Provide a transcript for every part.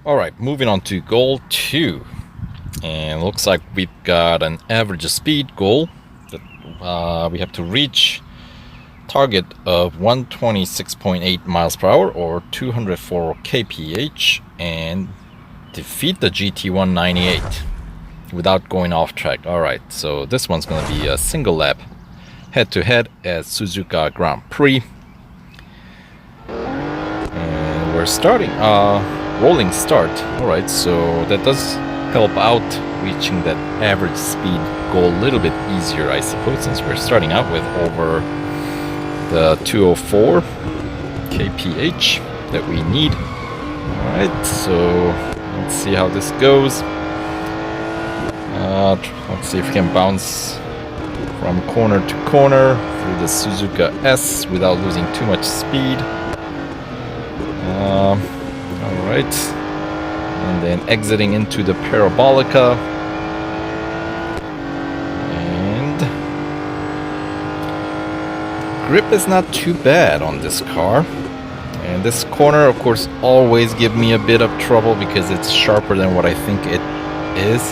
Alright, moving on to goal 2. And looks like we've got an average speed goal that we have to reach. Target of 126.8 miles per hour or 204 kph and defeat the GT198 without going off track. Alright, so this one's going to be a single lap head-to-head at Suzuka Grand Prix. And we're starting rolling start. Alright, so that does help out reaching that average speed goal a little bit easier, I suppose, since we're starting out with over the 204 kph that we need. Alright, so let's see how this goes. Let's see if we can bounce from corner to corner through the Suzuka S without losing too much speed. Alright, and then exiting into the Parabolica. And grip is not too bad on this car. And this corner, of course, always give me a bit of trouble because it's sharper than what I think it is.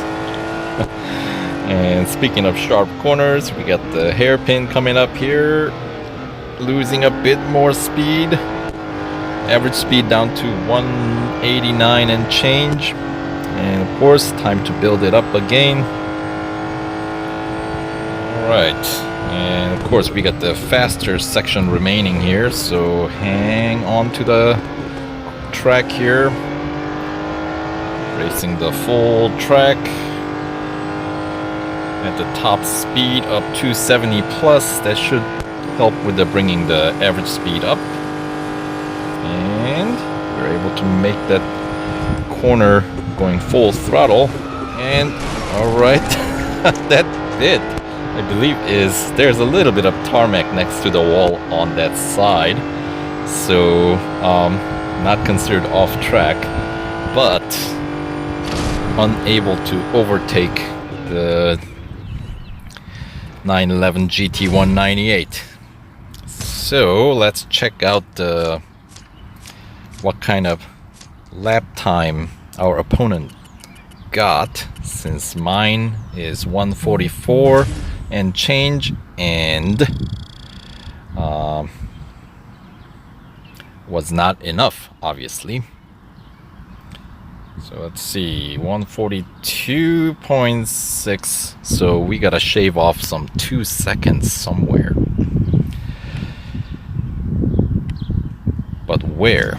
And speaking of sharp corners, we got the hairpin coming up here, losing a bit more speed. Average speed down to 189 and change. And of course, time to build it up again. Alright, and of course we got the faster section remaining here, so hang on to the track here. Racing the full track at the top speed up 270 plus. That should help with the bringing the average speed up. And we're able to make that corner going full throttle. And alright, that bit, I believe, is there's a little bit of tarmac next to the wall on that side. So not considered off track, but unable to overtake the 911 GT198. So let's check out what kind of lap time our opponent got, since mine is 144 and change, and was not enough, obviously. So let's see, 142.6, so we gotta shave off some 2 seconds somewhere. But where?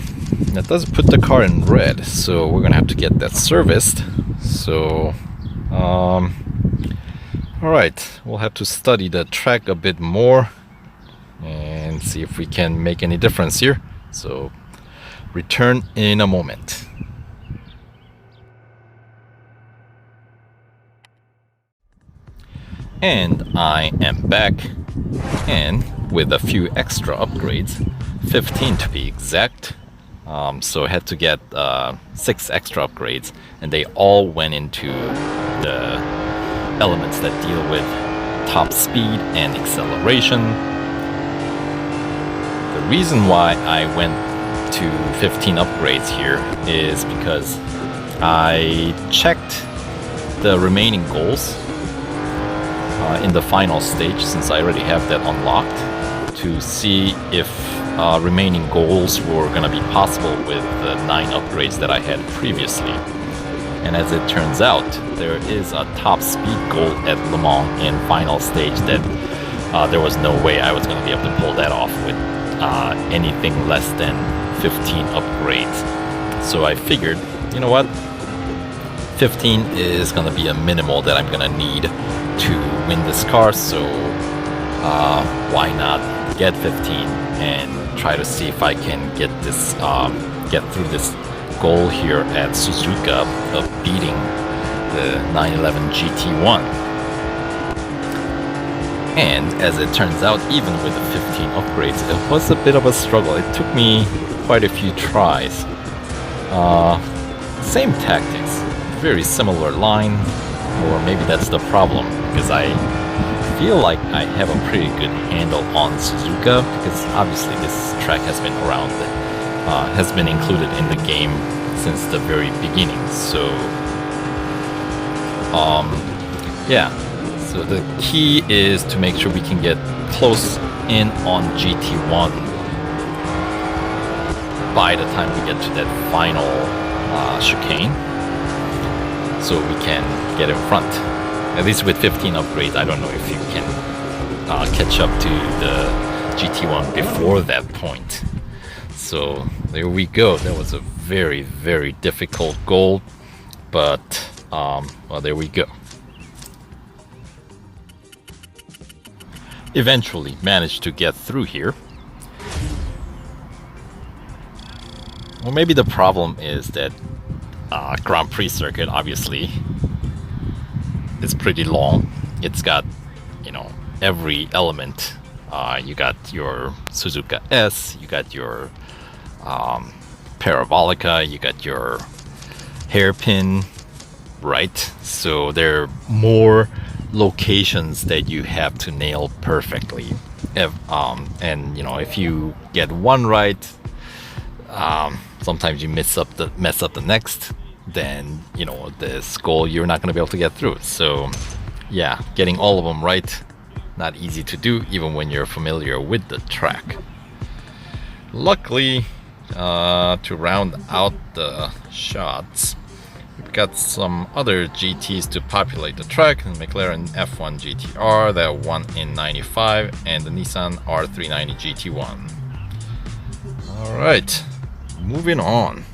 That does put the car in red, so we're gonna have to get that serviced. So alright, we'll have to study the track a bit more and see if we can make any difference here. So return in a moment. And I am back, and with a few extra upgrades, 15 to be exact. So I had to get 6 extra upgrades, and they all went into the elements that deal with top speed and acceleration. The reason why I went to 15 upgrades here is because I checked the remaining goals in the final stage, since I already have that unlocked, to see if remaining goals were going to be possible with the 9 upgrades that I had previously. And as it turns out, there is a top speed goal at Le Mans in final stage that there was no way I was going to be able to pull that off with anything less than 15 upgrades. So I figured, you know what, 15 is going to be a minimal that I'm going to need to win this car, so why not get 15 and try to see if I can get this get through this goal here at Suzuka of beating the 911 GT1. And as it turns out, even with the 15 upgrades, it was a bit of a struggle. It took me quite a few tries. Same tactics, very similar line, or maybe that's the problem, because I feel like I have a pretty good handle on Suzuka, because obviously this track has been around, has been included in the game since the very beginning. So yeah, so the key is to make sure we can get close in on GT1 by the time we get to that final chicane, so we can get in front. At least with 15 upgrades, I don't know if you can catch up to the GT1 before that point. So there we go. That was a very, very difficult goal, but well, there we go. Eventually managed to get through here. Well, maybe the problem is that Grand Prix circuit, obviously, is pretty long. It's got, you know, every element. You got your Suzuka S, you got your Parabolica, you got your hairpin, right? So there are more locations that you have to nail perfectly. And you know, if you get one right, sometimes you mess up the next, then you know this goal you're not going to be able to get through. So yeah, getting all of them right, not easy to do even when you're familiar with the track. Luckily, to round out the shots, we've got some other GTs to populate the track: the McLaren F1 GTR that won in '95 and the Nissan R390 GT1. Alright, moving on.